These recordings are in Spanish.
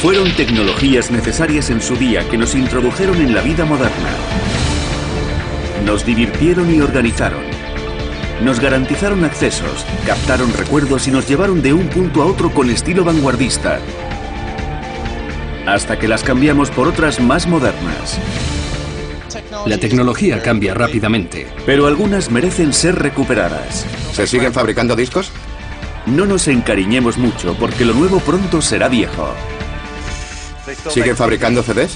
Fueron tecnologías necesarias en su día que nos introdujeron en la vida moderna. Nos divirtieron y organizaron. Nos garantizaron accesos, captaron recuerdos y nos llevaron de un punto a otro con estilo vanguardista. Hasta que las cambiamos por otras más modernas. La tecnología cambia rápidamente. Pero algunas merecen ser recuperadas. ¿Se siguen fabricando discos? No nos encariñemos mucho porque lo nuevo pronto será viejo. ¿Siguen fabricando CDs?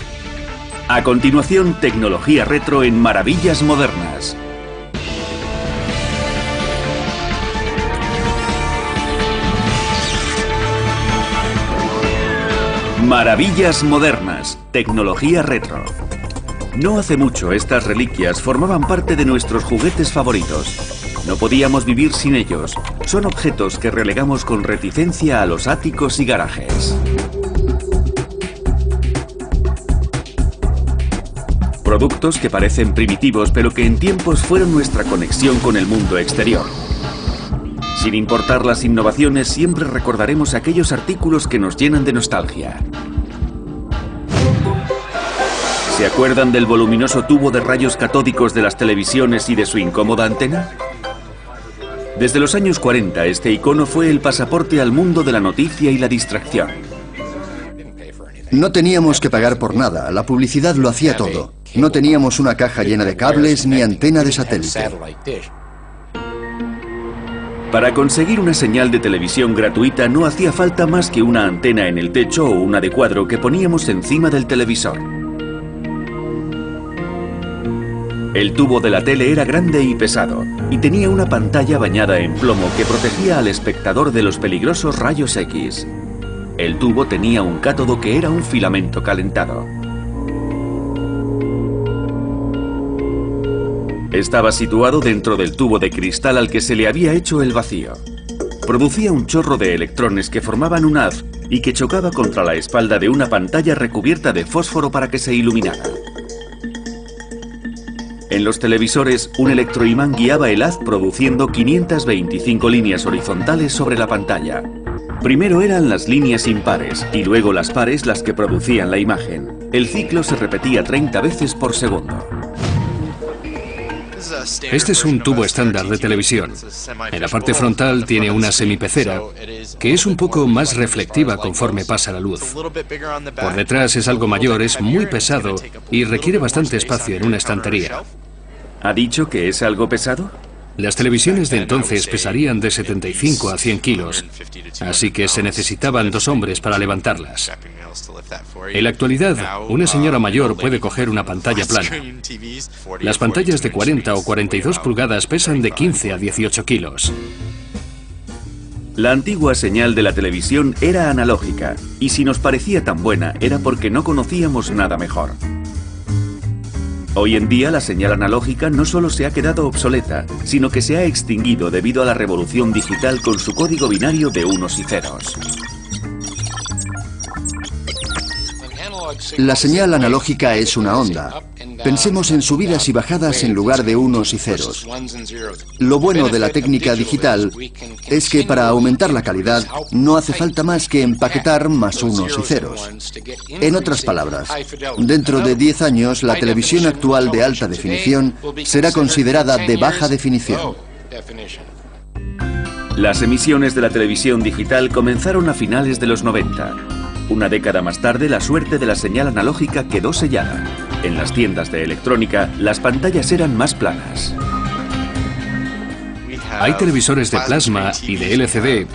A continuación, tecnología retro en Maravillas Modernas. Maravillas Modernas, tecnología retro. No hace mucho estas reliquias formaban parte de nuestros juguetes favoritos. No podíamos vivir sin ellos. Son objetos que relegamos con reticencia a los áticos y garajes. Productos que parecen primitivos, pero que en tiempos fueron nuestra conexión con el mundo exterior. Sin importar las innovaciones, siempre recordaremos aquellos artículos que nos llenan de nostalgia. ¿Se acuerdan del voluminoso tubo de rayos catódicos de las televisiones y de su incómoda antena? Desde los años 40, este icono fue el pasaporte al mundo de la noticia y la distracción. No teníamos que pagar por nada, la publicidad lo hacía todo. No teníamos una caja llena de cables ni antena de satélite. Para conseguir una señal de televisión gratuita no hacía falta más que una antena en el techo o una de cuadro que poníamos encima del televisor. El tubo de la tele era grande y pesado y tenía una pantalla bañada en plomo que protegía al espectador de los peligrosos rayos X. El tubo tenía un cátodo que era un filamento calentado. Estaba situado dentro del tubo de cristal al que se le había hecho el vacío. Producía un chorro de electrones que formaban un haz y que chocaba contra la espalda de una pantalla recubierta de fósforo para que se iluminara. En los televisores, un electroimán guiaba el haz produciendo 525 líneas horizontales sobre la pantalla. Primero eran las líneas impares y luego las pares las que producían la imagen. El ciclo se repetía 30 veces por segundo. Este es un tubo estándar de televisión. En la parte frontal tiene una semipecera, que es un poco más reflectiva conforme pasa la luz. Por detrás es algo mayor, es muy pesado y requiere bastante espacio en una estantería. ¿Ha dicho que es algo pesado? Las televisiones de entonces pesarían de 75 a 100 kilos, así que se necesitaban 2 hombres para levantarlas. En la actualidad, una señora mayor puede coger una pantalla plana. Las pantallas de 40 o 42 pulgadas pesan de 15 a 18 kilos. La antigua señal de la televisión era analógica, y si nos parecía tan buena era porque no conocíamos nada mejor. Hoy en día la señal analógica no solo se ha quedado obsoleta, sino que se ha extinguido debido a la revolución digital con su código binario de unos y ceros. La señal analógica es una onda. Pensemos en subidas y bajadas en lugar de unos y ceros. Lo bueno de la técnica digital es que para aumentar la calidad no hace falta más que empaquetar más unos y ceros. En otras palabras, dentro de 10 años la televisión actual de alta definición será considerada de baja definición. Las emisiones de la televisión digital comenzaron a finales de los 90. Una década más tarde, la suerte de la señal analógica quedó sellada. En las tiendas de electrónica, las pantallas eran más planas. Hay televisores de plasma y de LCD.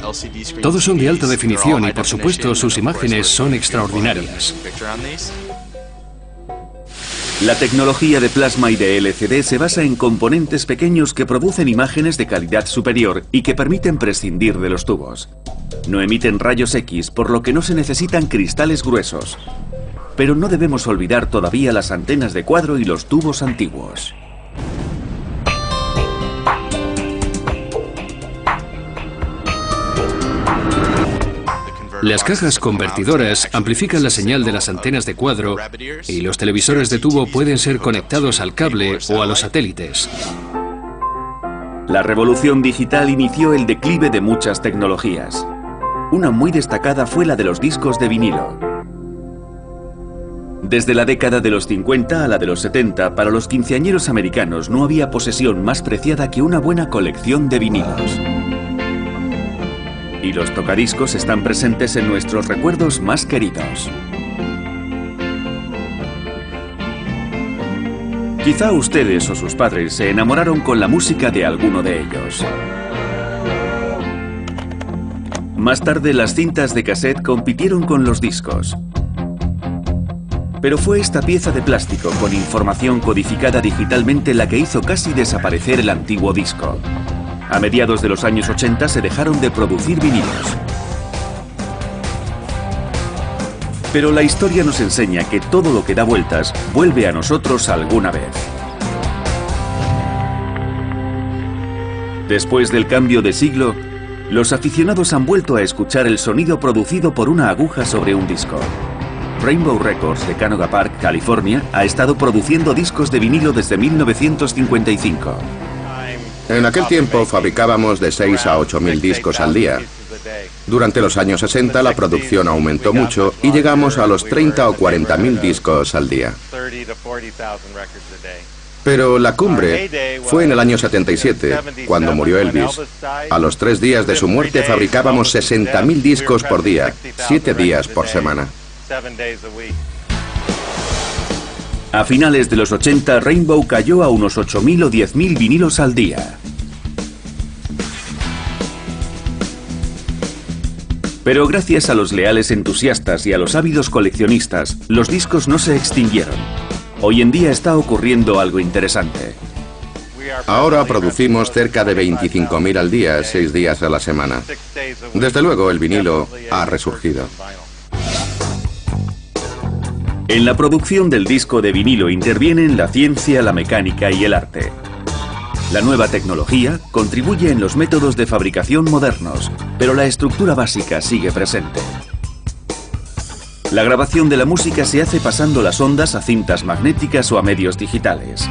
Todos son de alta definición y, por supuesto, sus imágenes son extraordinarias. La tecnología de plasma y de LCD se basa en componentes pequeños que producen imágenes de calidad superior y que permiten prescindir de los tubos. No emiten rayos X, por lo que no se necesitan cristales gruesos. Pero no debemos olvidar todavía las antenas de cuadro y los tubos antiguos. Las cajas convertidoras amplifican la señal de las antenas de cuadro y los televisores de tubo pueden ser conectados al cable o a los satélites. La revolución digital inició el declive de muchas tecnologías. Una muy destacada fue la de los discos de vinilo. Desde la década de los 50 a la de los 70, para los quinceañeros americanos no había posesión más preciada que una buena colección de vinilos. Y los tocadiscos están presentes en nuestros recuerdos más queridos. Quizá ustedes o sus padres se enamoraron con la música de alguno de ellos. Más tarde, las cintas de cassette compitieron con los discos. Pero fue esta pieza de plástico con información codificada digitalmente la que hizo casi desaparecer el antiguo disco. A mediados de los años 80 se dejaron de producir vinilos. Pero la historia nos enseña que todo lo que da vueltas vuelve a nosotros alguna vez. Después del cambio de siglo, los aficionados han vuelto a escuchar el sonido producido por una aguja sobre un disco. Rainbow Records de Canoga Park, California, ha estado produciendo discos de vinilo desde 1955. En aquel tiempo fabricábamos de 6 a 8.000 discos al día. Durante los años 60 la producción aumentó mucho y llegamos a los 30 o 40.000 discos al día. Pero la cumbre fue en el año 77, cuando murió Elvis. A los 3 días de su muerte fabricábamos 60.000 discos por día, 7 días por semana. A finales de los 80, Rainbow cayó a unos 8.000 o 10.000 vinilos al día. Pero gracias a los leales entusiastas y a los ávidos coleccionistas, los discos no se extinguieron. Hoy en día está ocurriendo algo interesante. Ahora producimos cerca de 25.000 al día, 6 días a la semana. Desde luego el vinilo ha resurgido. En la producción del disco de vinilo intervienen la ciencia, la mecánica y el arte. La nueva tecnología contribuye en los métodos de fabricación modernos, pero la estructura básica sigue presente. La grabación de la música se hace pasando las ondas a cintas magnéticas o a medios digitales.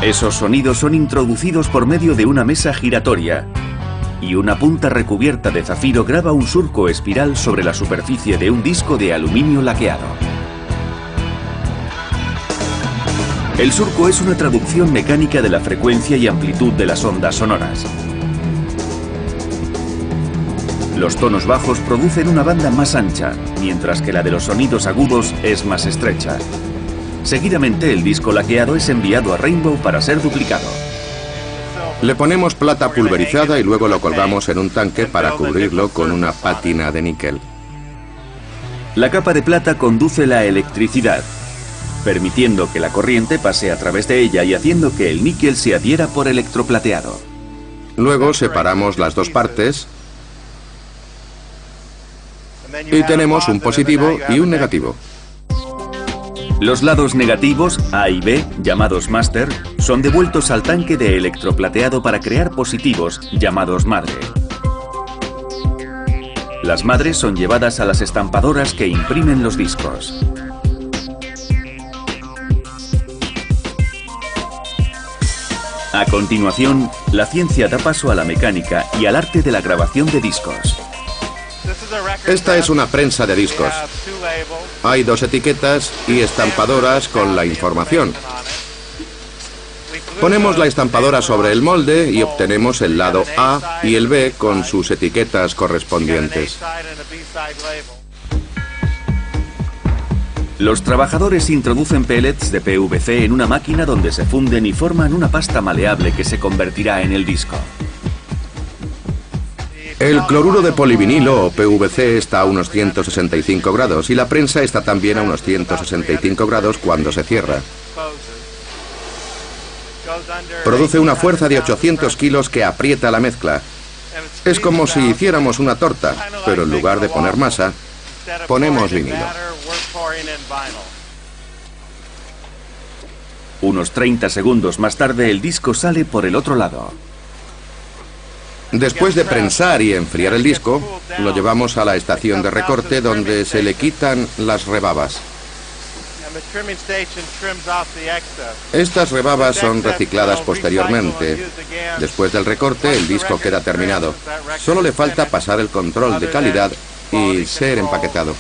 Esos sonidos son introducidos por medio de una mesa giratoria y una punta recubierta de zafiro graba un surco espiral sobre la superficie de un disco de aluminio laqueado. El surco es una traducción mecánica de la frecuencia y amplitud de las ondas sonoras. Los tonos bajos producen una banda más ancha, mientras que la de los sonidos agudos es más estrecha. Seguidamente, el disco laqueado es enviado a Rainbow para ser duplicado. Le ponemos plata pulverizada y luego lo colgamos en un tanque para cubrirlo con una pátina de níquel. La capa de plata conduce la electricidad, permitiendo que la corriente pase a través de ella y haciendo que el níquel se adhiera por electroplateado. Luego separamos las dos partes y tenemos un positivo y un negativo. Los lados negativos, A y B, llamados máster, son devueltos al tanque de electroplateado para crear positivos, llamados madre. Las madres son llevadas a las estampadoras que imprimen los discos. A continuación, la ciencia da paso a la mecánica y al arte de la grabación de discos. Esta es una prensa de discos. Hay 2 etiquetas y estampadoras con la información. Ponemos la estampadora sobre el molde y obtenemos el lado A y el B con sus etiquetas correspondientes. Los trabajadores introducen pellets de PVC en una máquina donde se funden y forman una pasta maleable que se convertirá en el disco. El cloruro de polivinilo o PVC está a unos 165 grados y la prensa está también a unos 165 grados cuando se cierra. Produce una fuerza de 800 kilos que aprieta la mezcla. Es como si hiciéramos una torta, pero en lugar de poner masa, ponemos vinilo. Unos 30 segundos más tarde, el disco sale por el otro lado. Después de prensar y enfriar el disco, lo llevamos a la estación de recorte donde se le quitan las rebabas. Estas rebabas son recicladas posteriormente. Después del recorte, el disco queda terminado. Solo le falta pasar el control de calidad y ser empaquetado.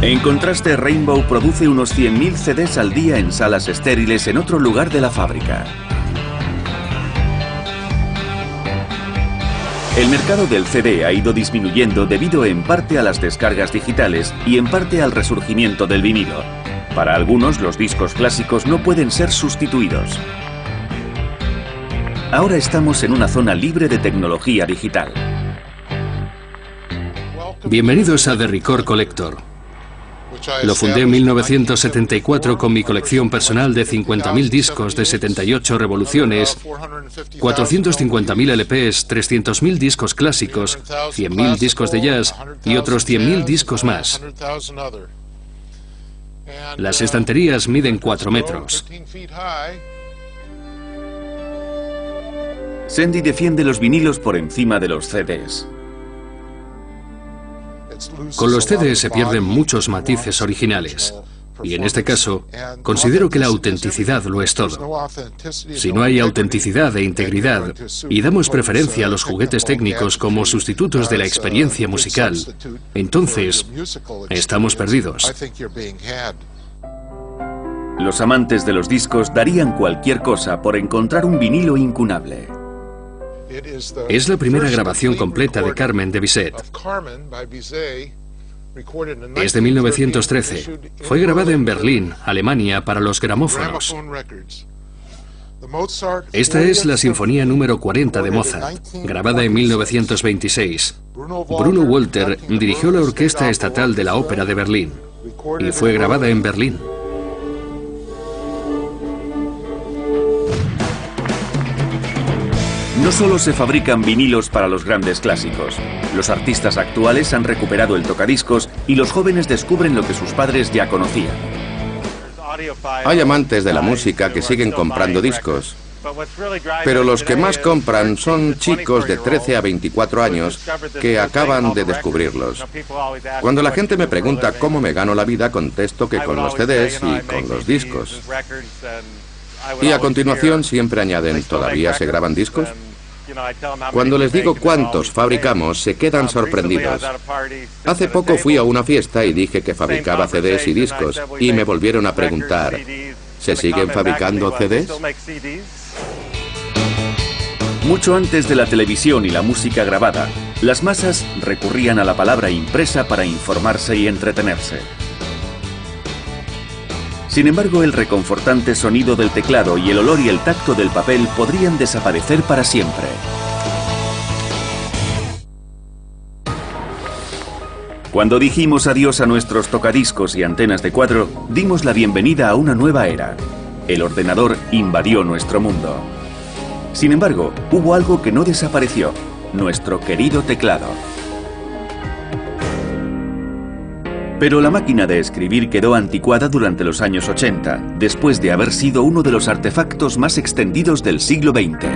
En contraste, Rainbow produce unos 100.000 CDs al día en salas estériles en otro lugar de la fábrica. El mercado del CD ha ido disminuyendo debido en parte a las descargas digitales y en parte al resurgimiento del vinilo. Para algunos, los discos clásicos no pueden ser sustituidos. Ahora estamos en una zona libre de tecnología digital. Bienvenidos a The Record Collector. Lo fundé en 1974 con mi colección personal de 50.000 discos de 78 revoluciones, 450.000 LPs, 300.000 discos clásicos, 100.000 discos de jazz y otros 100.000 discos más. Las estanterías miden 4 metros. Sandy defiende los vinilos por encima de los CDs. Con los CDs se pierden muchos matices originales. Y en este caso, considero que la autenticidad lo es todo. Si no hay autenticidad e integridad, y damos preferencia a los juguetes técnicos como sustitutos de la experiencia musical, entonces estamos perdidos. Los amantes de los discos darían cualquier cosa por encontrar un vinilo incunable. Es la primera grabación completa de Carmen de Bizet. Es de 1913. Fue grabada en Berlín, Alemania, para los gramófonos. Esta es la Sinfonía número 40 de Mozart, grabada en 1926. Bruno Walter dirigió la Orquesta Estatal de la Ópera de Berlín y fue grabada en Berlín. No solo se fabrican vinilos para los grandes clásicos. Los artistas actuales han recuperado el tocadiscos y los jóvenes descubren lo que sus padres ya conocían. Hay amantes de la música que siguen comprando discos, pero los que más compran son chicos de 13 a 24 años que acaban de descubrirlos. Cuando la gente me pregunta cómo me gano la vida, contesto que con los CDs y con los discos. Y a continuación siempre añaden, ¿todavía se graban discos? Cuando les digo cuántos fabricamos, se quedan sorprendidos. Hace poco fui a una fiesta y dije que fabricaba CDs y discos, y me volvieron a preguntar, ¿se siguen fabricando CDs? Mucho antes de la televisión y la música grabada, las masas recurrían a la palabra impresa para informarse y entretenerse. Sin embargo, el reconfortante sonido del teclado y el olor y el tacto del papel podrían desaparecer para siempre. Cuando dijimos adiós a nuestros tocadiscos y antenas de cuadro, dimos la bienvenida a una nueva era. El ordenador invadió nuestro mundo. Sin embargo, hubo algo que no desapareció: nuestro querido teclado. Pero la máquina de escribir quedó anticuada durante los años 80, después de haber sido uno de los artefactos más extendidos del siglo XX.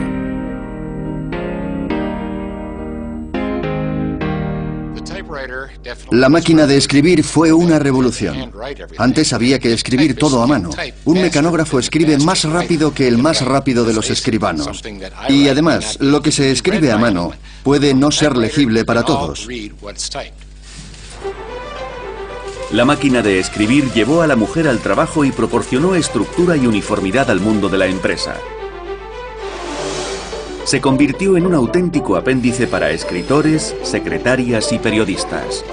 La máquina de escribir fue una revolución. Antes había que escribir todo a mano. Un mecanógrafo escribe más rápido que el más rápido de los escribanos. Y además, lo que se escribe a mano puede no ser legible para todos. La máquina de escribir llevó a la mujer al trabajo y proporcionó estructura y uniformidad al mundo de la empresa. Se convirtió en un auténtico apéndice para escritores, secretarias y periodistas.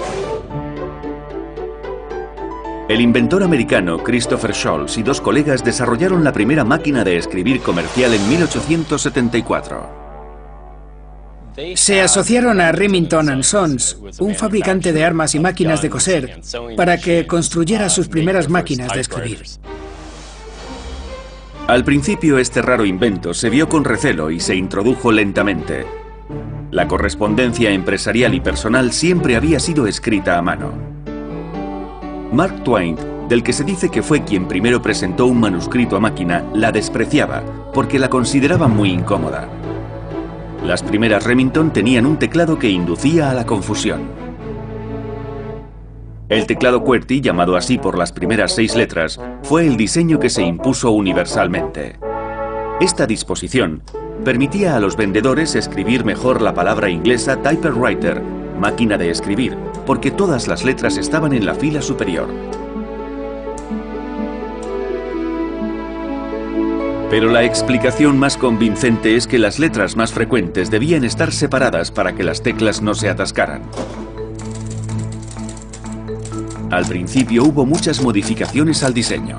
El inventor americano Christopher Scholz y dos colegas desarrollaron la primera máquina de escribir comercial en 1874. Se asociaron a Remington & Sons, un fabricante de armas y máquinas de coser, para que construyera sus primeras máquinas de escribir. Al principio, este raro invento se vio con recelo y se introdujo lentamente. La correspondencia empresarial y personal siempre había sido escrita a mano. Mark Twain, del que se dice que fue quien primero presentó un manuscrito a máquina, la despreciaba porque la consideraba muy incómoda. Las primeras Remington tenían un teclado que inducía a la confusión. El teclado QWERTY, llamado así por las primeras 6 letras, fue el diseño que se impuso universalmente. Esta disposición permitía a los vendedores escribir mejor la palabra inglesa typewriter, máquina de escribir, porque todas las letras estaban en la fila superior. Pero la explicación más convincente es que las letras más frecuentes debían estar separadas para que las teclas no se atascaran. Al principio hubo muchas modificaciones al diseño.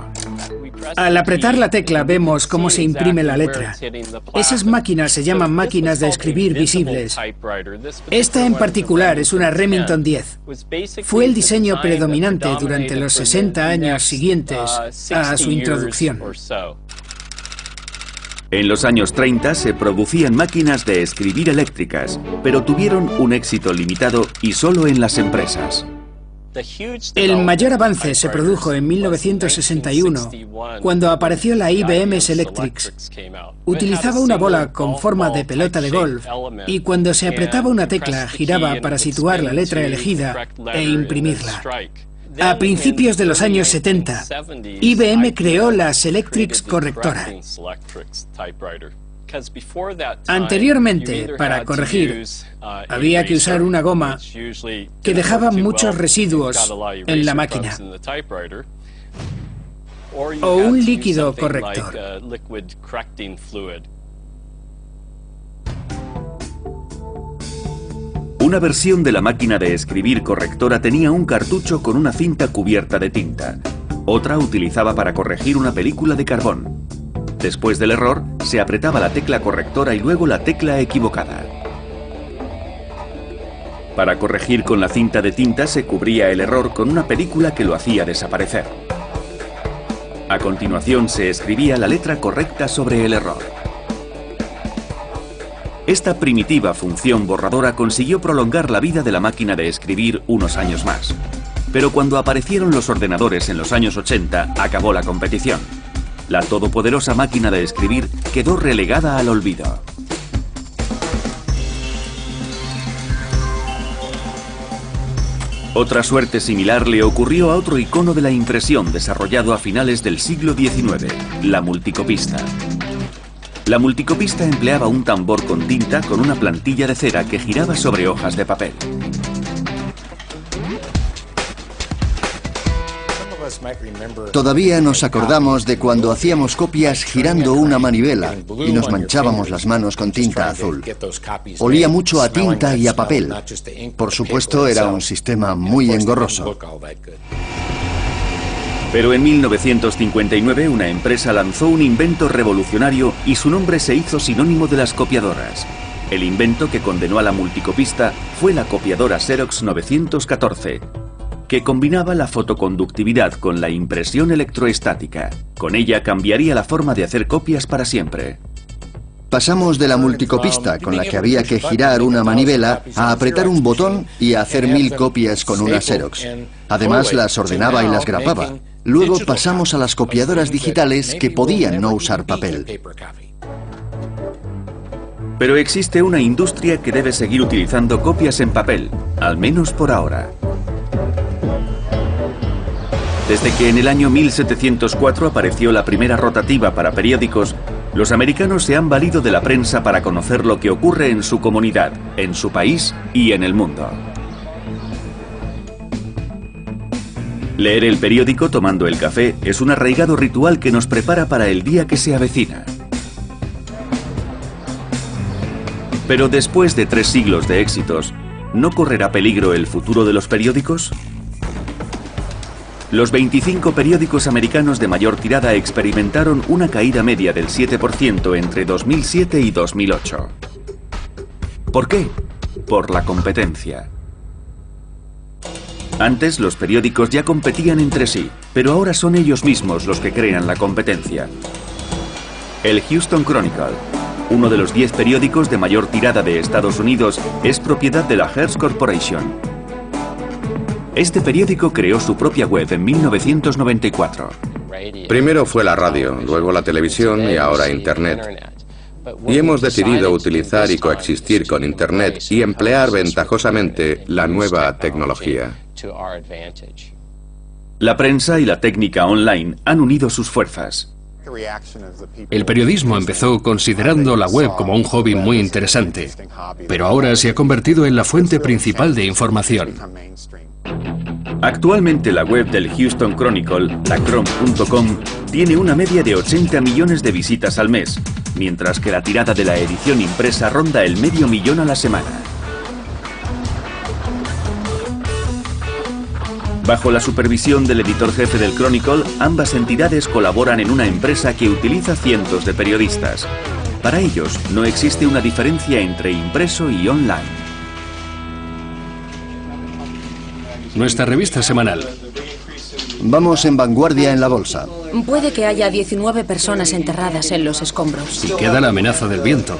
Al apretar la tecla vemos cómo se imprime la letra. Esas máquinas se llaman máquinas de escribir visibles. Esta en particular es una Remington 10. Fue el diseño predominante durante los 60 años siguientes a su introducción. En los años 30 se producían máquinas de escribir eléctricas, pero tuvieron un éxito limitado y solo en las empresas. El mayor avance se produjo en 1961, cuando apareció la IBM Selectrix. Utilizaba una bola con forma de pelota de golf y cuando se apretaba una tecla giraba para situar la letra elegida e imprimirla. A principios de los años 70, IBM creó la Selectrix correctora. Anteriormente, para corregir, había que usar una goma que dejaba muchos residuos en la máquina, o un líquido corrector. Una versión de la máquina de escribir correctora tenía un cartucho con una cinta cubierta de tinta. Otra utilizaba para corregir una película de carbón. Después del error, se apretaba la tecla correctora y luego la tecla equivocada. Para corregir con la cinta de tinta se cubría el error con una película que lo hacía desaparecer. A continuación se escribía la letra correcta sobre el error. Esta primitiva función borradora consiguió prolongar la vida de la máquina de escribir unos años más. Pero cuando aparecieron los ordenadores en los años 80, acabó la competición. La todopoderosa máquina de escribir quedó relegada al olvido. Otra suerte similar le ocurrió a otro icono de la impresión desarrollado a finales del siglo XIX, la multicopista. La multicopista empleaba un tambor con tinta con una plantilla de cera que giraba sobre hojas de papel. Todavía nos acordamos de cuando hacíamos copias girando una manivela y nos manchábamos las manos con tinta azul. Olía mucho a tinta y a papel. Por supuesto, era un sistema muy engorroso. Pero en 1959 una empresa lanzó un invento revolucionario y su nombre se hizo sinónimo de las copiadoras. El invento que condenó a la multicopista fue la copiadora Xerox 914, que combinaba la fotoconductividad con la impresión electroestática. Con ella cambiaría la forma de hacer copias para siempre. Pasamos de la multicopista, con la que había que girar una manivela, a apretar un botón y a hacer 1000 copias con una Xerox. Además, las ordenaba y las grapaba. Luego pasamos a las copiadoras digitales que podían no usar papel. Pero existe una industria que debe seguir utilizando copias en papel, al menos por ahora. Desde que en el año 1704 apareció la primera rotativa para periódicos, los americanos se han valido de la prensa para conocer lo que ocurre en su comunidad, en su país y en el mundo. Leer el periódico tomando el café es un arraigado ritual que nos prepara para el día que se avecina. Pero después de 3 siglos de éxitos, ¿no correrá peligro el futuro de los periódicos? Los 25 periódicos americanos de mayor tirada experimentaron una caída media del 7% entre 2007 y 2008. ¿Por qué? Por la competencia. Antes los periódicos ya competían entre sí, pero ahora son ellos mismos los que crean la competencia. El Houston Chronicle, uno de los 10 periódicos de mayor tirada de Estados Unidos, es propiedad de la Hearst Corporation. Este periódico creó su propia web en 1994. Primero fue la radio, luego la televisión y ahora Internet. Y hemos decidido utilizar y coexistir con Internet y emplear ventajosamente la nueva tecnología. La prensa y la técnica online han unido sus fuerzas. El periodismo empezó considerando la web como un hobby muy interesante, pero ahora se ha convertido en la fuente principal de información. Actualmente la web del Houston Chronicle, la Chrome.com, tiene una media de 80 millones de visitas al mes, mientras que la tirada de la edición impresa ronda el $500,000 a la semana. Bajo la supervisión del editor jefe del Chronicle, ambas entidades colaboran en una empresa que utiliza cientos de periodistas. Para ellos, no existe una diferencia entre impreso y online. Nuestra revista semanal. Vamos en vanguardia en la bolsa. Puede que haya 19 personas enterradas en los escombros. Y queda la amenaza del viento.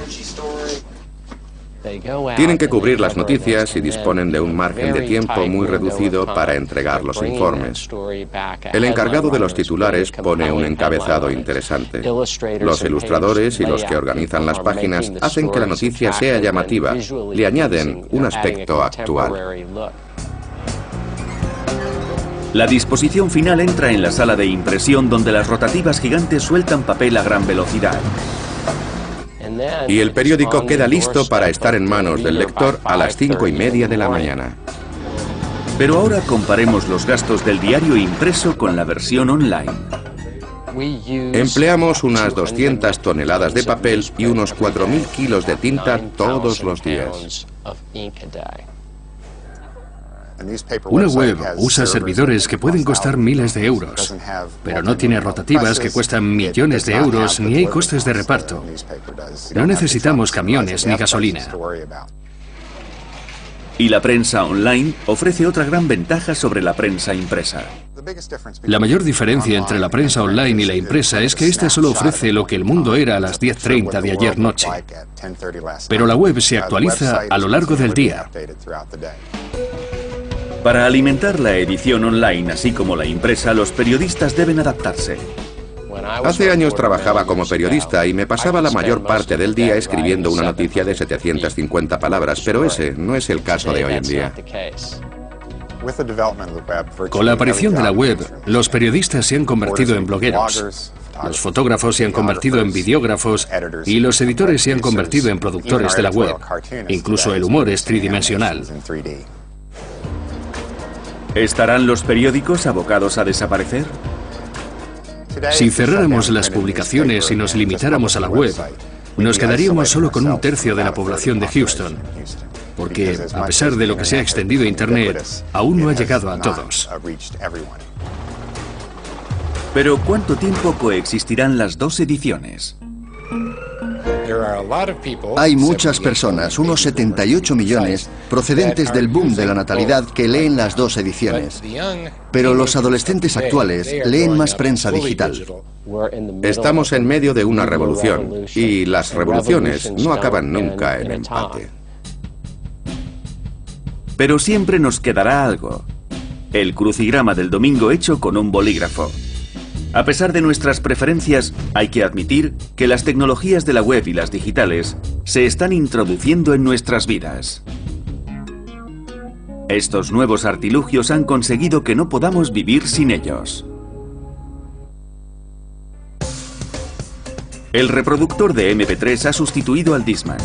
Tienen que cubrir las noticias y disponen de un margen de tiempo muy reducido para entregar los informes. El encargado de los titulares pone un encabezado interesante. Los ilustradores y los que organizan las páginas hacen que la noticia sea llamativa, le añaden un aspecto actual. La disposición final entra en la sala de impresión donde las rotativas gigantes sueltan papel a gran velocidad. Y el periódico queda listo para estar en manos del lector a las 5:30 de la mañana. Pero ahora comparemos los gastos del diario impreso con la versión online. Empleamos unas 200 toneladas de papel y unos 4.000 kilos de tinta todos los días. Una web usa servidores que pueden costar miles de euros, pero no tiene rotativas que cuestan millones de euros ni hay costes de reparto. No necesitamos camiones ni gasolina. Y la prensa online ofrece otra gran ventaja sobre la prensa impresa. La mayor diferencia entre la prensa online y la impresa es que esta solo ofrece lo que el mundo era a las 10:30 de ayer noche. Pero la web se actualiza a lo largo del día. Para alimentar la edición online, así como la impresa, los periodistas deben adaptarse. Hace años trabajaba como periodista y me pasaba la mayor parte del día escribiendo una noticia de 750 palabras, pero ese no es el caso de hoy en día. Con la aparición de la web, los periodistas se han convertido en blogueros. Los fotógrafos se han convertido en videógrafos y los editores se han convertido en productores de la web. Incluso el humor es tridimensional. ¿Estarán los periódicos abocados a desaparecer? Si cerráramos las publicaciones y nos limitáramos a la web, nos quedaríamos solo con 1/3 de la población de Houston, porque, a pesar de lo que se ha extendido Internet, aún no ha llegado a todos. Pero ¿cuánto tiempo coexistirán las dos ediciones? Hay muchas personas, unos 78 millones, procedentes del boom de la natalidad que leen las dos ediciones. Pero los adolescentes actuales leen más prensa digital. Estamos en medio de una revolución y las revoluciones no acaban nunca en empate. Pero siempre nos quedará algo: el crucigrama del domingo hecho con un bolígrafo. A pesar de nuestras preferencias, hay que admitir que las tecnologías de la web y las digitales se están introduciendo en nuestras vidas. Estos nuevos artilugios han conseguido que no podamos vivir sin ellos. El reproductor de MP3 ha sustituido al Discman.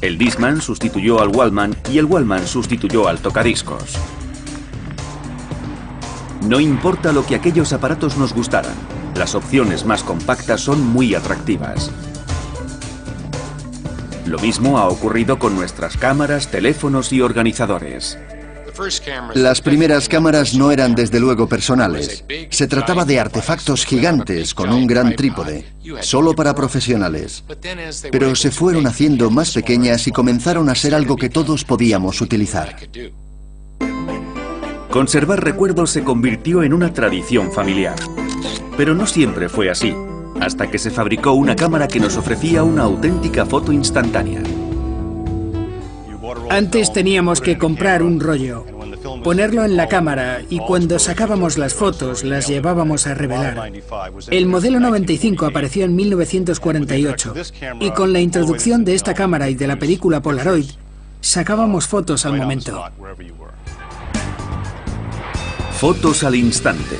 El Discman sustituyó al Walkman y el Walkman sustituyó al tocadiscos. No importa lo que aquellos aparatos nos gustaran, las opciones más compactas son muy atractivas. Lo mismo ha ocurrido con nuestras cámaras, teléfonos y organizadores. Las primeras cámaras no eran desde luego personales. Se trataba de artefactos gigantes con un gran trípode, solo para profesionales. Pero se fueron haciendo más pequeñas y comenzaron a ser algo que todos podíamos utilizar. Conservar recuerdos se convirtió en una tradición familiar. Pero no siempre fue así, hasta que se fabricó una cámara que nos ofrecía una auténtica foto instantánea. Antes teníamos que comprar un rollo, ponerlo en la cámara y cuando sacábamos las fotos las llevábamos a revelar. El modelo 95 apareció en 1948 y con la introducción de esta cámara y de la película Polaroid, sacábamos fotos al momento. Fotos al instante.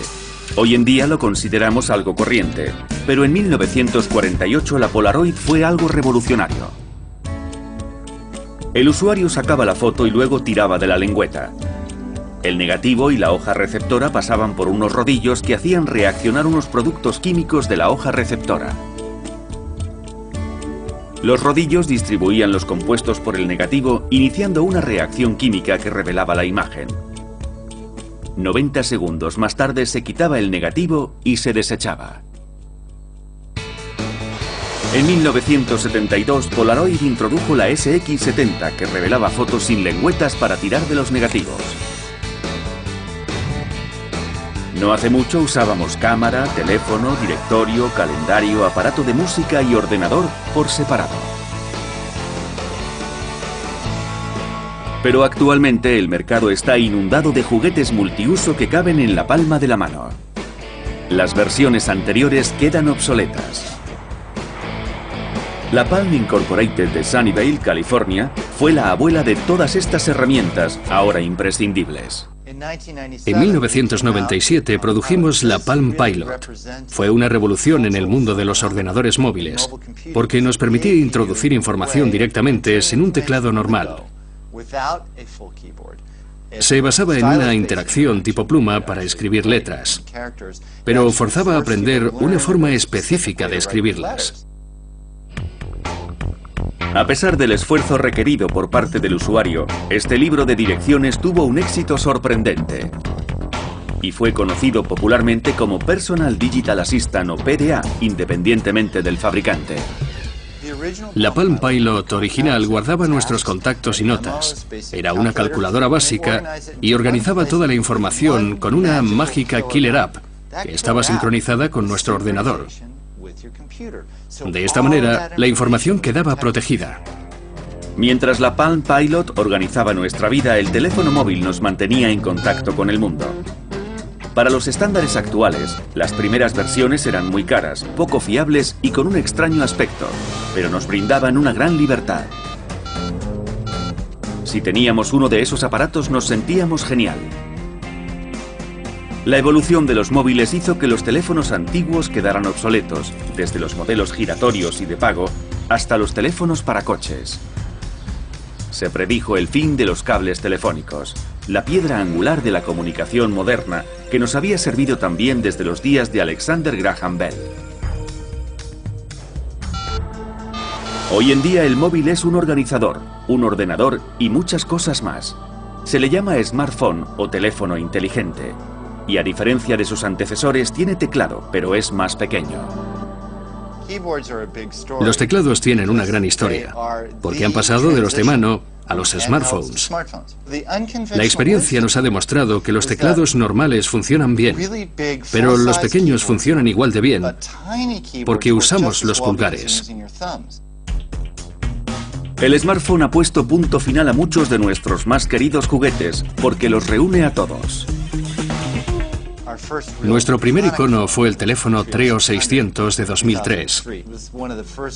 Hoy en día lo consideramos algo corriente, pero en 1948 la Polaroid fue algo revolucionario. El usuario sacaba la foto y luego tiraba de la lengüeta. El negativo y la hoja receptora pasaban por unos rodillos que hacían reaccionar unos productos químicos de la hoja receptora. Los rodillos distribuían los compuestos por el negativo, iniciando una reacción química que revelaba la imagen. 90 segundos más tarde se quitaba el negativo y se desechaba. En 1972, Polaroid introdujo la SX70, que revelaba fotos sin lengüetas para tirar de los negativos. No hace mucho usábamos cámara, teléfono, directorio, calendario, aparato de música y ordenador por separado. Pero actualmente el mercado está inundado de juguetes multiuso que caben en la palma de la mano. Las versiones anteriores quedan obsoletas. La Palm Incorporated de Sunnyvale, California, fue la abuela de todas estas herramientas, ahora imprescindibles. En 1997 produjimos la Palm Pilot. Fue una revolución en el mundo de los ordenadores móviles, porque nos permitía introducir información directamente sin un teclado normal. Se basaba en una interacción tipo pluma para escribir letras, pero forzaba a aprender una forma específica de escribirlas. A pesar del esfuerzo requerido por parte del usuario, este libro de direcciones tuvo un éxito sorprendente y fue conocido popularmente como Personal Digital Assistant o PDA, independientemente del fabricante. La Palm Pilot original guardaba nuestros contactos y notas. Era una calculadora básica y organizaba toda la información con una mágica Killer App que estaba sincronizada con nuestro ordenador. De esta manera, la información quedaba protegida. Mientras la Palm Pilot organizaba nuestra vida, el teléfono móvil nos mantenía en contacto con el mundo. Para los estándares actuales, las primeras versiones eran muy caras, poco fiables y con un extraño aspecto, pero nos brindaban una gran libertad. Si teníamos uno de esos aparatos nos sentíamos genial. La evolución de los móviles hizo que los teléfonos antiguos quedaran obsoletos, desde los modelos giratorios y de pago hasta los teléfonos para coches. Se predijo el fin de los cables telefónicos, la piedra angular de la comunicación moderna que nos había servido también desde los días de Alexander Graham Bell. Hoy en día el móvil es un organizador, un ordenador y muchas cosas más. Se le llama smartphone o teléfono inteligente. Y a diferencia de sus antecesores tiene teclado, pero es más pequeño. Los teclados tienen una gran historia, porque han pasado de los de mano a los smartphones. La experiencia nos ha demostrado que los teclados normales funcionan bien, pero los pequeños funcionan igual de bien, porque usamos los pulgares. El smartphone ha puesto punto final a muchos de nuestros más queridos juguetes, porque los reúne a todos. Nuestro primer icono fue el teléfono Treo 600 de 2003.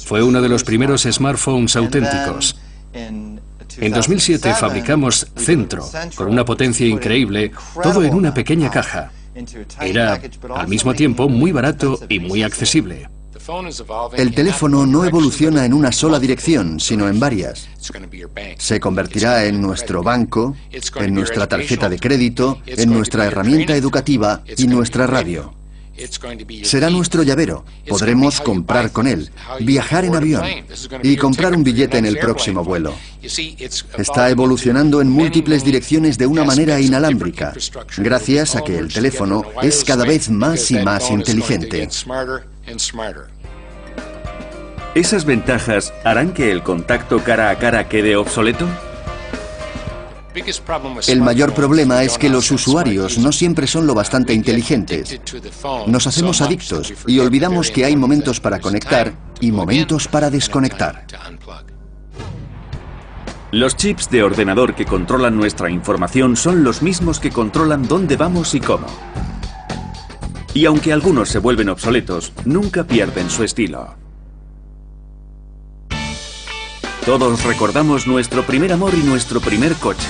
Fue uno de los primeros smartphones auténticos. En 2007 fabricamos Centro, con una potencia increíble, todo en una pequeña caja. Era, al mismo tiempo, muy barato y muy accesible. El teléfono no evoluciona en una sola dirección, sino en varias. Se convertirá en nuestro banco, en nuestra tarjeta de crédito, en nuestra herramienta educativa y nuestra radio. Será nuestro llavero. Podremos comprar con él, viajar en avión y comprar un billete en el próximo vuelo. Está evolucionando en múltiples direcciones de una manera inalámbrica, gracias a que el teléfono es cada vez más y más inteligente. ¿Esas ventajas harán que el contacto cara a cara quede obsoleto? El mayor problema es que los usuarios no siempre son lo bastante inteligentes. Nos hacemos adictos y olvidamos que hay momentos para conectar y momentos para desconectar. Los chips de ordenador que controlan nuestra información son los mismos que controlan dónde vamos y cómo. Y aunque algunos se vuelven obsoletos, nunca pierden su estilo. Todos recordamos nuestro primer amor y nuestro primer coche.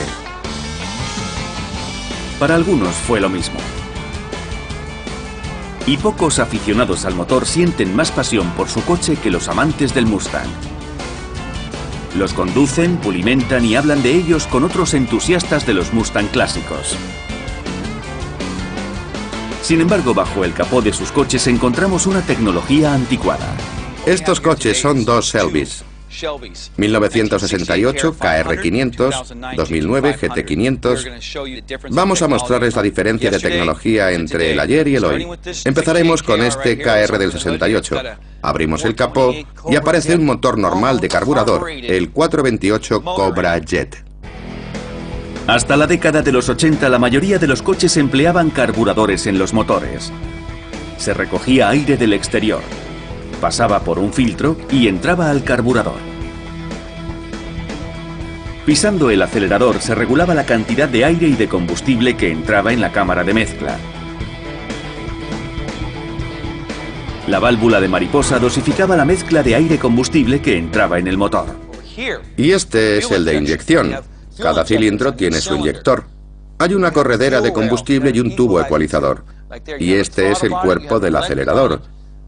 Para algunos fue lo mismo. Y pocos aficionados al motor sienten más pasión por su coche que los amantes del Mustang. Los conducen, pulimentan y hablan de ellos con otros entusiastas de los Mustang clásicos. Sin embargo, bajo el capó de sus coches encontramos una tecnología anticuada. Estos coches son dos Shelbys. 1968 KR500, 2009 GT500. Vamos a mostrarles la diferencia de tecnología entre el ayer y el hoy. Empezaremos con este KR del 68. Abrimos el capó y aparece un motor normal de carburador, el 428 Cobra Jet. Hasta la década de los 80 la mayoría de los coches empleaban carburadores en los motores. Se recogía aire del exterior, pasaba por un filtro y entraba al carburador. Pisando el acelerador se regulaba la cantidad de aire y de combustible que entraba en la cámara de mezcla. La válvula de mariposa dosificaba la mezcla de aire-combustible que entraba en el motor. Y este es el de inyección. Cada cilindro tiene su inyector. Hay una corredera de combustible y un tubo ecualizador. Y este es el cuerpo del acelerador.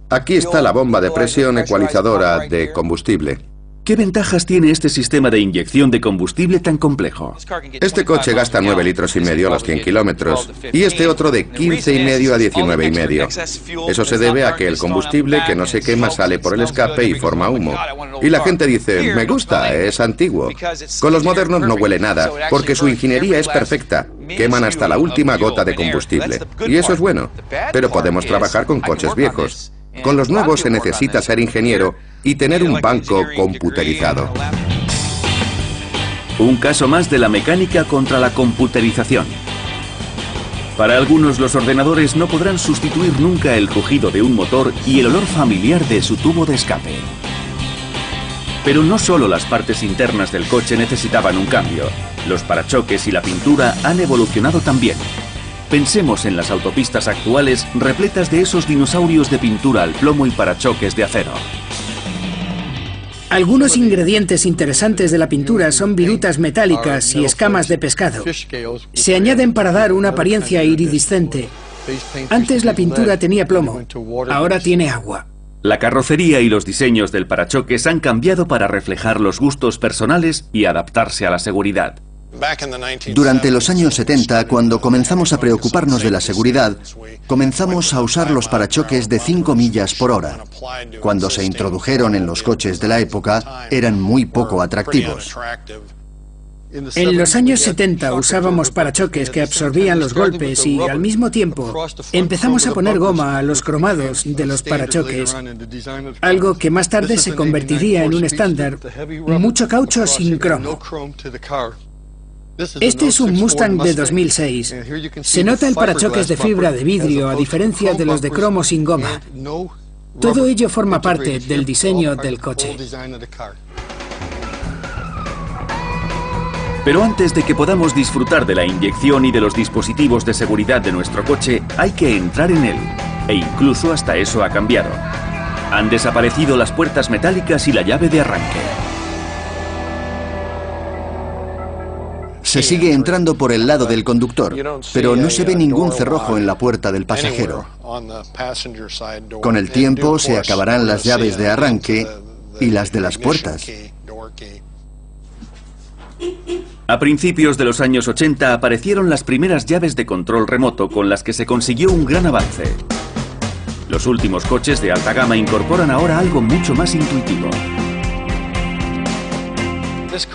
Aquí está la bomba de presión ecualizadora de combustible. ¿Qué ventajas tiene este sistema de inyección de combustible tan complejo? Este coche gasta 9,5 litros a los 100 kilómetros y este otro de 15,5 a 19,5. Eso se debe a que el combustible que no se quema sale por el escape y forma humo. Y la gente dice, me gusta, es antiguo. Con los modernos no huele nada, porque su ingeniería es perfecta. Queman hasta la última gota de combustible. Y eso es bueno. Pero podemos trabajar con coches viejos. Con los nuevos se necesita ser ingeniero y tener un banco computerizado. Un caso más de la mecánica contra la computerización. Para algunos los ordenadores no podrán sustituir nunca el rugido de un motor y el olor familiar de su tubo de escape. Pero no solo las partes internas del coche necesitaban un cambio. Los parachoques y la pintura han evolucionado también. Pensemos en las autopistas actuales repletas de esos dinosaurios de pintura al plomo y parachoques de acero. Algunos ingredientes interesantes de la pintura son virutas metálicas y escamas de pescado. Se añaden para dar una apariencia iridiscente. Antes la pintura tenía plomo, ahora tiene agua. La carrocería y los diseños del parachoques han cambiado para reflejar los gustos personales y adaptarse a la seguridad. Durante los años 70, cuando comenzamos a preocuparnos de la seguridad, comenzamos a usar los parachoques de 5 millas por hora. Cuando se introdujeron en los coches de la época, eran muy poco atractivos. En los años 70 usábamos parachoques que absorbían los golpes y, al mismo tiempo, empezamos a poner goma a los cromados de los parachoques, algo que más tarde se convertiría en un estándar, mucho caucho sin cromo. Este es un Mustang de 2006. Se nota el parachoques de fibra de vidrio, a diferencia de los de cromo sin goma. Todo ello forma parte del diseño del coche. Pero antes de que podamos disfrutar de la inyección y de los dispositivos de seguridad de nuestro coche, hay que entrar en él. E incluso hasta eso ha cambiado. Han desaparecido las puertas metálicas y la llave de arranque. Se sigue entrando por el lado del conductor, pero no se ve ningún cerrojo en la puerta del pasajero. Con el tiempo se acabarán las llaves de arranque y las de las puertas. A principios de los años 80 aparecieron las primeras llaves de control remoto con las que se consiguió un gran avance. Los últimos coches de alta gama incorporan ahora algo mucho más intuitivo.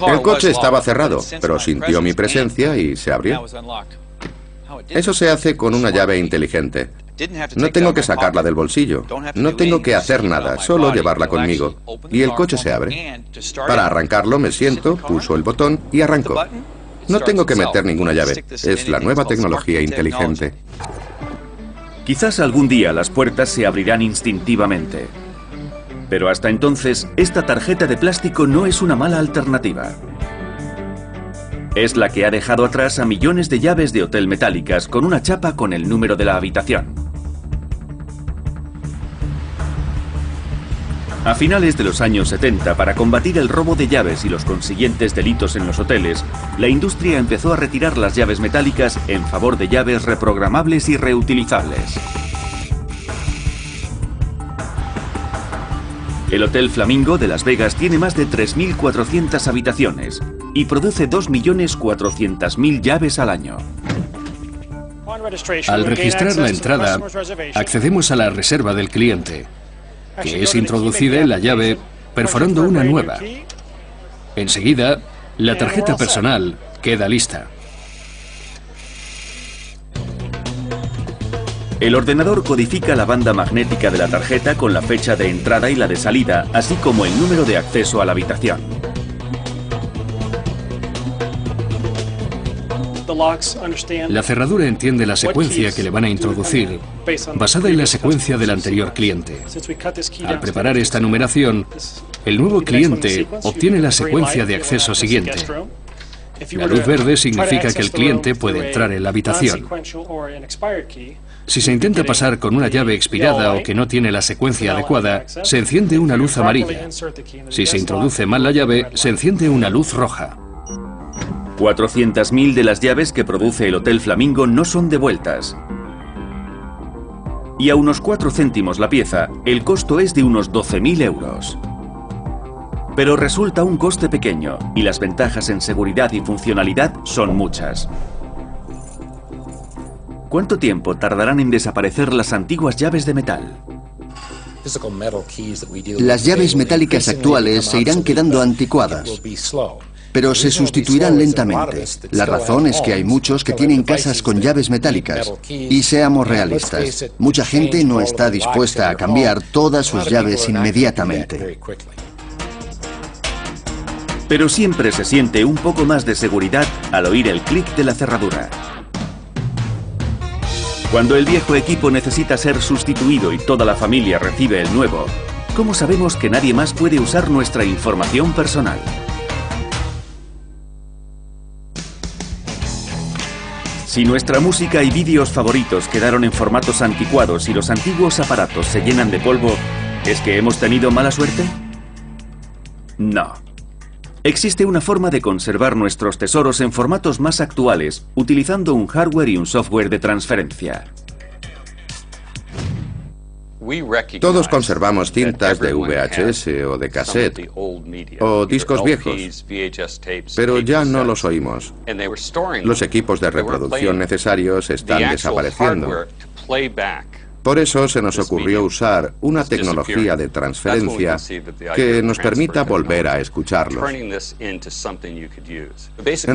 El coche estaba cerrado, pero sintió mi presencia y se abrió. Eso se hace con una llave inteligente. No tengo que sacarla del bolsillo, no tengo que hacer nada, solo llevarla conmigo. Y el coche se abre. Para arrancarlo me siento, pulso el botón y arranco. No tengo que meter ninguna llave, es la nueva tecnología inteligente. Quizás algún día las puertas se abrirán instintivamente. Pero hasta entonces, esta tarjeta de plástico no es una mala alternativa. Es la que ha dejado atrás a millones de llaves de hotel metálicas con una chapa con el número de la habitación. A finales de los años 70, para combatir el robo de llaves y los consiguientes delitos en los hoteles, la industria empezó a retirar las llaves metálicas en favor de llaves reprogramables y reutilizables. El Hotel Flamingo de Las Vegas tiene más de 3.400 habitaciones y produce 2.400.000 llaves al año. Al registrar la entrada, accedemos a la reserva del cliente, que es introducida en la llave perforando una nueva. Enseguida, la tarjeta personal queda lista. El ordenador codifica la banda magnética de la tarjeta con la fecha de entrada y la de salida, así como el número de acceso a la habitación. La cerradura entiende la secuencia que le van a introducir, basada en la secuencia del anterior cliente. Al preparar esta numeración, el nuevo cliente obtiene la secuencia de acceso siguiente. La luz verde significa que el cliente puede entrar en la habitación. Si se intenta pasar con una llave expirada o que no tiene la secuencia adecuada, se enciende una luz amarilla. Si se introduce mal la llave, se enciende una luz roja. 400.000 de las llaves que produce el Hotel Flamingo no son devueltas. Y a unos 4 céntimos la pieza, el costo es de unos 12.000 euros. Pero resulta un coste pequeño y las ventajas en seguridad y funcionalidad son muchas. ¿Cuánto tiempo tardarán en desaparecer las antiguas llaves de metal? Las llaves metálicas actuales se irán quedando anticuadas, pero se sustituirán lentamente. La razón es que hay muchos que tienen casas con llaves metálicas. Y seamos realistas, mucha gente no está dispuesta a cambiar todas sus llaves inmediatamente. Pero siempre se siente un poco más de seguridad al oír el clic de la cerradura. Cuando el viejo equipo necesita ser sustituido y toda la familia recibe el nuevo, ¿cómo sabemos que nadie más puede usar nuestra información personal? Si nuestra música y vídeos favoritos quedaron en formatos anticuados y los antiguos aparatos se llenan de polvo, ¿es que hemos tenido mala suerte? No. Existe una forma de conservar nuestros tesoros en formatos más actuales, utilizando un hardware y un software de transferencia. Todos conservamos cintas de VHS o de cassette o discos viejos, pero ya no los oímos. Los equipos de reproducción necesarios están desapareciendo. Por eso se nos ocurrió usar una tecnología de transferencia que nos permita volver a escucharlos. En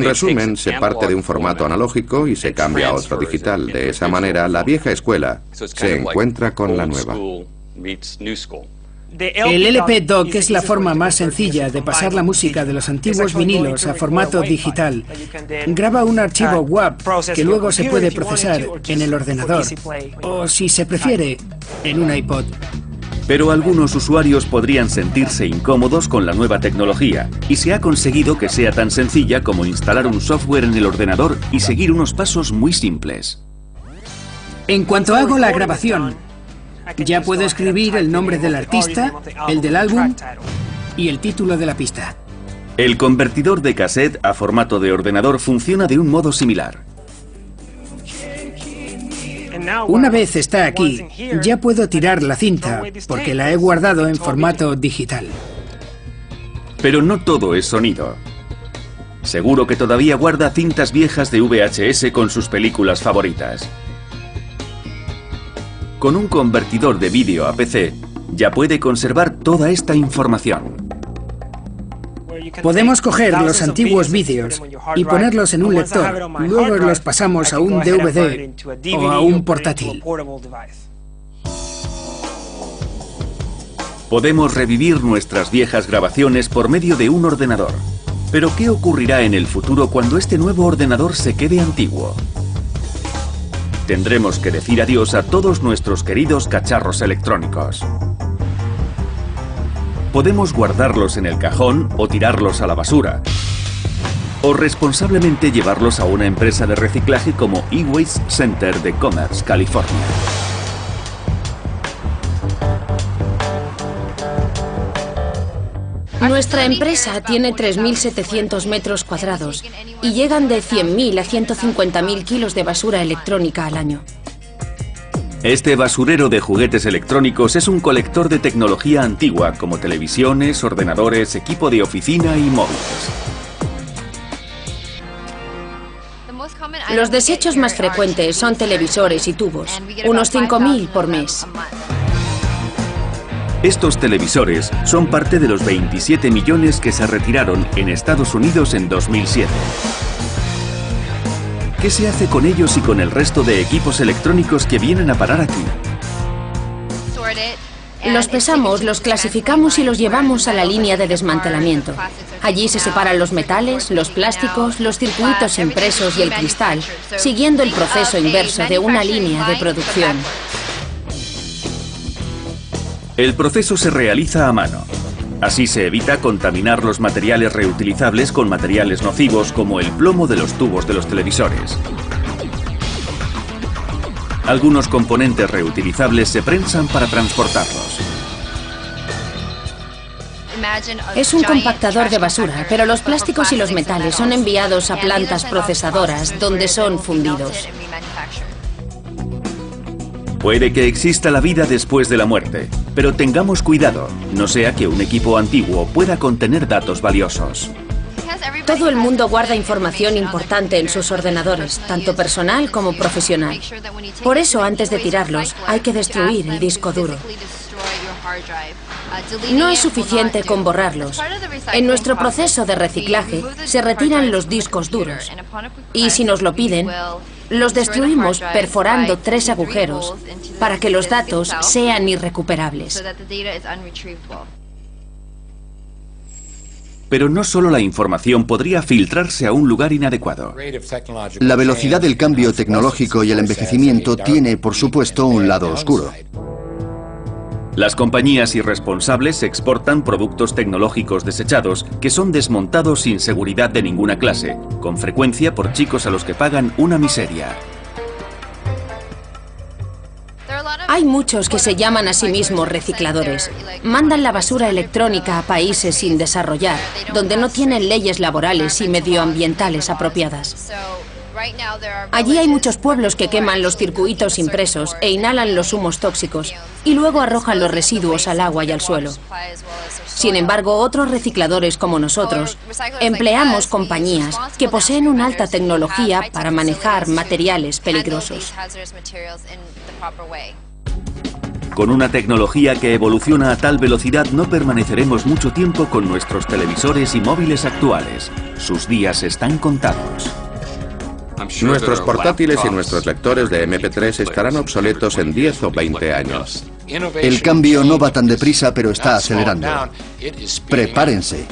resumen, se parte de un formato analógico y se cambia a otro digital. De esa manera, la vieja escuela se encuentra con la nueva. El LP Dock es la forma más sencilla de pasar la música de los antiguos vinilos a formato digital. Graba un archivo WAV que luego se puede procesar en el ordenador o, si se prefiere, en un iPod. Pero algunos usuarios podrían sentirse incómodos con la nueva tecnología y se ha conseguido que sea tan sencilla como instalar un software en el ordenador y seguir unos pasos muy simples. En cuanto hago la grabación, ya puedo escribir el nombre del artista, el del álbum y el título de la pista. El convertidor de cassette a formato de ordenador funciona de un modo similar. Una vez está aquí, ya puedo tirar la cinta porque la he guardado en formato digital. Pero no todo es sonido. Seguro que todavía guarda cintas viejas de VHS con sus películas favoritas. Con un convertidor de vídeo a PC, ya puede conservar toda esta información. Podemos coger los antiguos vídeos y ponerlos en un lector, luego los pasamos a un DVD o a un portátil. Podemos revivir nuestras viejas grabaciones por medio de un ordenador. Pero ¿qué ocurrirá en el futuro cuando este nuevo ordenador se quede antiguo? Tendremos que decir adiós a todos nuestros queridos cacharros electrónicos. Podemos guardarlos en el cajón o tirarlos a la basura. O responsablemente llevarlos a una empresa de reciclaje como eWaste Center de Commerce, California. Nuestra empresa tiene 3.700 metros cuadrados y llegan de 100.000 a 150.000 kilos de basura electrónica al año. Este basurero de juguetes electrónicos es un colector de tecnología antigua como televisiones, ordenadores, equipo de oficina y móviles. Los desechos más frecuentes son televisores y tubos, unos 5.000 por mes. Estos televisores son parte de los 27 millones que se retiraron en Estados Unidos en 2007. ¿Qué se hace con ellos y con el resto de equipos electrónicos que vienen a parar aquí? Los pesamos, los clasificamos y los llevamos a la línea de desmantelamiento. Allí se separan los metales, los plásticos, los circuitos impresos y el cristal, siguiendo el proceso inverso de una línea de producción. El proceso se realiza a mano. Así se evita contaminar los materiales reutilizables con materiales nocivos como el plomo de los tubos de los televisores. Algunos componentes reutilizables se prensan para transportarlos. Es un compactador de basura, pero los plásticos y los metales son enviados a plantas procesadoras donde son fundidos. Puede que exista la vida después de la muerte, pero tengamos cuidado, no sea que un equipo antiguo pueda contener datos valiosos. Todo el mundo guarda información importante en sus ordenadores, tanto personal como profesional. Por eso, antes de tirarlos, hay que destruir el disco duro. No es suficiente con borrarlos. En nuestro proceso de reciclaje se retiran los discos duros. Y si nos lo piden, los destruimos perforando 3 agujeros para que los datos sean irrecuperables. Pero no solo la información podría filtrarse a un lugar inadecuado. La velocidad del cambio tecnológico y el envejecimiento tiene, por supuesto, un lado oscuro. Las compañías irresponsables exportan productos tecnológicos desechados que son desmontados sin seguridad de ninguna clase, con frecuencia por chicos a los que pagan una miseria. Hay muchos que se llaman a sí mismos recicladores. Mandan la basura electrónica a países sin desarrollar, donde no tienen leyes laborales y medioambientales apropiadas. Allí hay muchos pueblos que queman los circuitos impresos e inhalan los humos tóxicos y luego arrojan los residuos al agua y al suelo. Sin embargo, otros recicladores como nosotros empleamos compañías que poseen una alta tecnología para manejar materiales peligrosos. Con una tecnología que evoluciona a tal velocidad no permaneceremos mucho tiempo con nuestros televisores y móviles actuales. Sus días están contados. Nuestros portátiles y nuestros lectores de MP3 estarán obsoletos en 10 o 20 años. El cambio no va tan deprisa, pero está acelerando. Prepárense.